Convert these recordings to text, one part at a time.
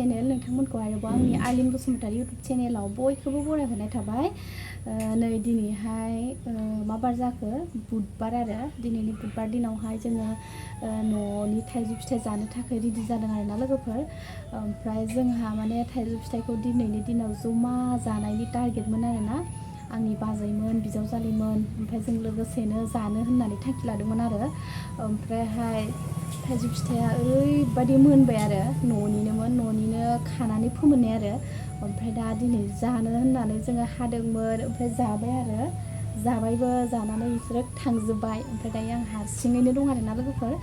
channel नोंथांमोनखौ आरोबाव आंनि Arlene Basumatary YouTube चेनेलाव बयखौबो बरायहरनाय थाबाय नै दिनैहाय मा बार जाखो बुधबार आरो दिनैनि बुधबार दिनावहाय जोङो न'नि थाइजौ फिथाइ जानो थाखाय रेडि जादों आरोना लोगोफोर ओमफ्राय जोंहा माने थाइजौ फिथाइखौ दिनैनि दिनाव जमा जानायनि टारगेटमोन आरोना आंनि बाजैमोन बिजावजालिमोन ओमफ्राय जों लोगोसेनो जानो होननानै थांखि लादोंमोन आरो ओमफ्रायहाय थाइजौ फिथाइया ओरैबायदि मोनबाय आरो न'निनो खानानै फोमोननाय आरो ओमफ्राय दा दिनै जानो होननानै जोङो हादोंमोन ओमफ्राय जाबाय आरो जाबायबो जानानै बिसोरो थांजोब्बाय ओमफ्राय दायो आं हारसिङैनो दं आरोना लोगोफोर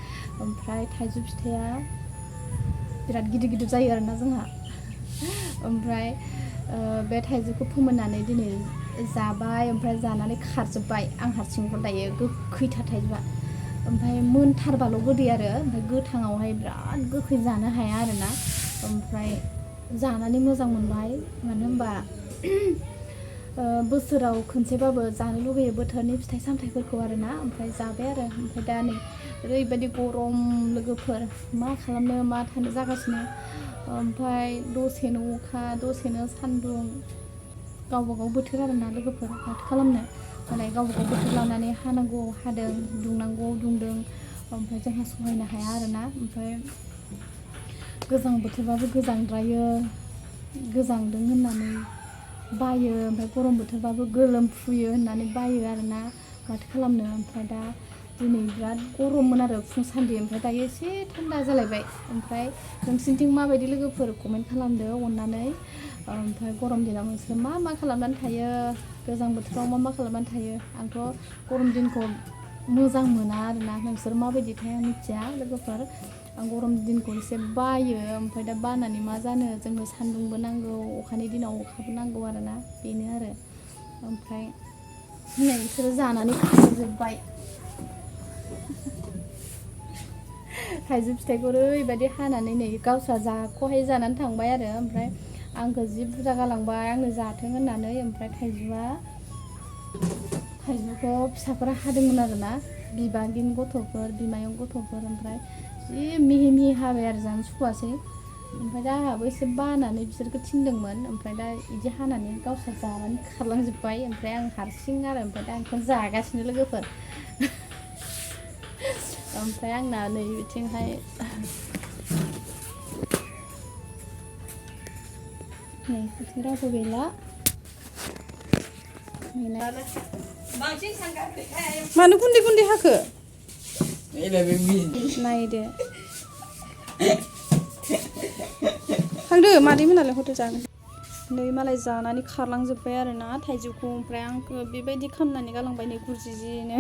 ओमफ्राय थाइजौ फिथाइया बिराद गिदिर गिदिर जायो आरोना जोंहा ओमफ्राय बे थाइजौखौ फोमोननानै दिनै जाबाय ओमफ्राय जानानै खारजोब्बाय आं हारसिंखौ दायो गोखैथार थाइजौआ ओमफ्राय मोनथारबाल' गोदै आरो ओमफ्राय गोथाङावहाय बिराद गोखै जानो हाया आरोना ओमफ्राय जानानै मोजां मोनबाय मानो होनबा बोसोराव खनसेबाबो जानो लुगैयो बोथोरनि फिथाइ सामथाइफोरखौ आरोना ओमफ्राय जाबाय आरो ओमफ्राय दा नै ओरैबायदि गरम लोगोफोर मा खालामनो मा थानो जागासिनो ओमफ्राय दसेनो अखा दसेनो सान्दुं गावबागाव बोथोर आरोना लोगोफोर माथो खालामनो माने गावबागाव बोथोर लानानै हानांगौ हादों दुंनांगौ दुंदों ओमफ्राय जोंहा सहायनो हाया आरोना ओमफ्राय गोजां बोथोरबाबो गोजांद्रायो गोजांदों होननानै बायो ओमफ्राय गरम बोथोरबाबो गोलोमफुयो होननानै बायो आरोना माथो खालामनो ओमफ्राय दा दिनै बिराद गरममोन आरो फुं सान्दि ओमफ्राय दायो एसे थान्दा जालायबाय ओमफ्राय नोंसिनिथिं माबायदि लोगोफोर कमेन्ट खालामदो अननानै ओमफ्राय गरम दिनाव नोंसोर मा खालामनानै थायो गोजां बोथोराव मा खालामनानै थायो आंथ' गरम दिनखौ मोजां मोना आरोना नोंसोर माबायदिथाय आं मिथिया लोगोफोर आं गरम दिनखौ एसे बायो ओमफ्राय दा बानानै मा जानो जोंनो सान्दुंबो नांगौ अखानि दिनाव अखाबो नांगौ आरोना बेनो आरो ओमफ्राय नै बिसोरो जानानै खाजोब्बाय थाइजौ फिथाइखौ ओरैबायदि हानानै नै गावस्रा जाख'हाय जानानै थांबाय आरो ओमफ्राय आंखौ जि बुरजा गालांबाय आंनो जाथों होननानै ओमफ्राय थाइजौखौ फिसाफोरा हादोंमोन आरोना बिबागिन गथ'फोर बिमायं गथ'फोर ओमफ्राय जि मिहि हाबाय आरो जानो सुखुवासै ओमफ्राय दा आंहाबो एसे बानानै बिसोरखौ थिनदोंमोन ओमफ्राय दा बिदि हानानै गावस्रा जानानै खारलांजोब्बाय ओमफ्राय आं हारसिं आरो ओमफ्राय दा आंखौ जागासिनो लोगोफोर ओमफ्राय आंना नै बिथिंहाय नै बिथिं रावबो गैला मानो गुन्दै गुन्दै हाखो नायदो थांदो मादै मोनालाय हरदो जागोन नै मालाय जानानै खारलांजोब्बाय आरोना थाइजौखौ ओमफ्राय आंखौ बेबायदि खालामनानै गालांबाय नै गुरजिजिनो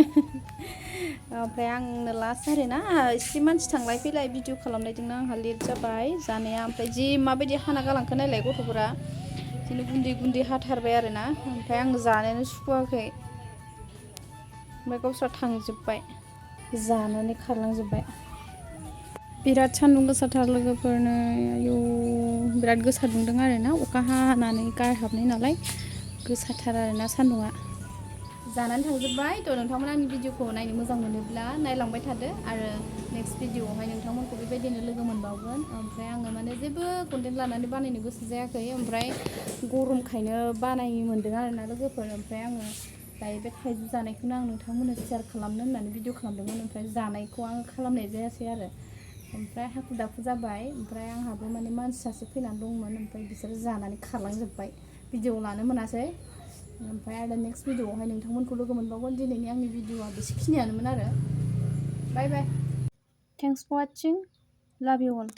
ओमफ्राय आंनो लास्ट आरोना एसे मानसि थांलाय फैलाय भिडिअ खालामनायजोंनो आंहा लेट जाबाय जानाया ओमफ्राय जि माबायदि हाना गालांखो नायलाय गथ'फोरा बिदिनो गुन्दै गुन्दै हाथारबाय आरोना ओमफ्राय आं जानोनो सुखुवाखै ओमफ्राय गावस्रा थांजोब्बाय जानानै खारलांजोब्बाय बिराद सान्दुं गोसाथार लोगोफोरनो आयौ बिराद गोसा दुंदों आरोना अखा हानानै गारहाबनाय नालाय गोसाथार आरोना सान्दुंआ जानानै थांजोब्बाय थ' नोंथांमोना आंनि भिडिअखौ नायनो मोजां मोनोब्ला नायलांबाय थादो आरो नेक्स्ट भिडिअआवहाय नोंथांमोनखौ बेबायदिनो लोगो मोनबावगोन ओमफ्राय आङो माने जेबो कन्टेन्ट लानानै बानायनो गोसो जायाखै ओमफ्राय गरमखायनो बानाय मोन्दों आरोना लोगोफोर ओमफ्राय आङो दायो बे थाइजौ जानायखौनो आं नोंथांमोननो शेयार खालामनो होननानै भिडिअ खालामदोंमोन ओमफ्राय जानायखौ आङो खालामनाय जायासै आरो ओमफ्राय हाखु दाखु जाबाय ओमफ्राय आंहाबो माने मानसि सासे फैनानै दंमोन ओमफ्राय बिसोर जानानै खारलांजोब्बाय भिडिअ लानो मोनासै ओमफ्राय आरो नेक्स्ट भिडिअआवहाय नोंथांमोनखौ लोगो मोनबावगोन दिनैनि आंनि भिडिअआ बेसेखिनियानोमोन आरो बाय बाय थेंक्स फर वाचिं लाभ इउ अल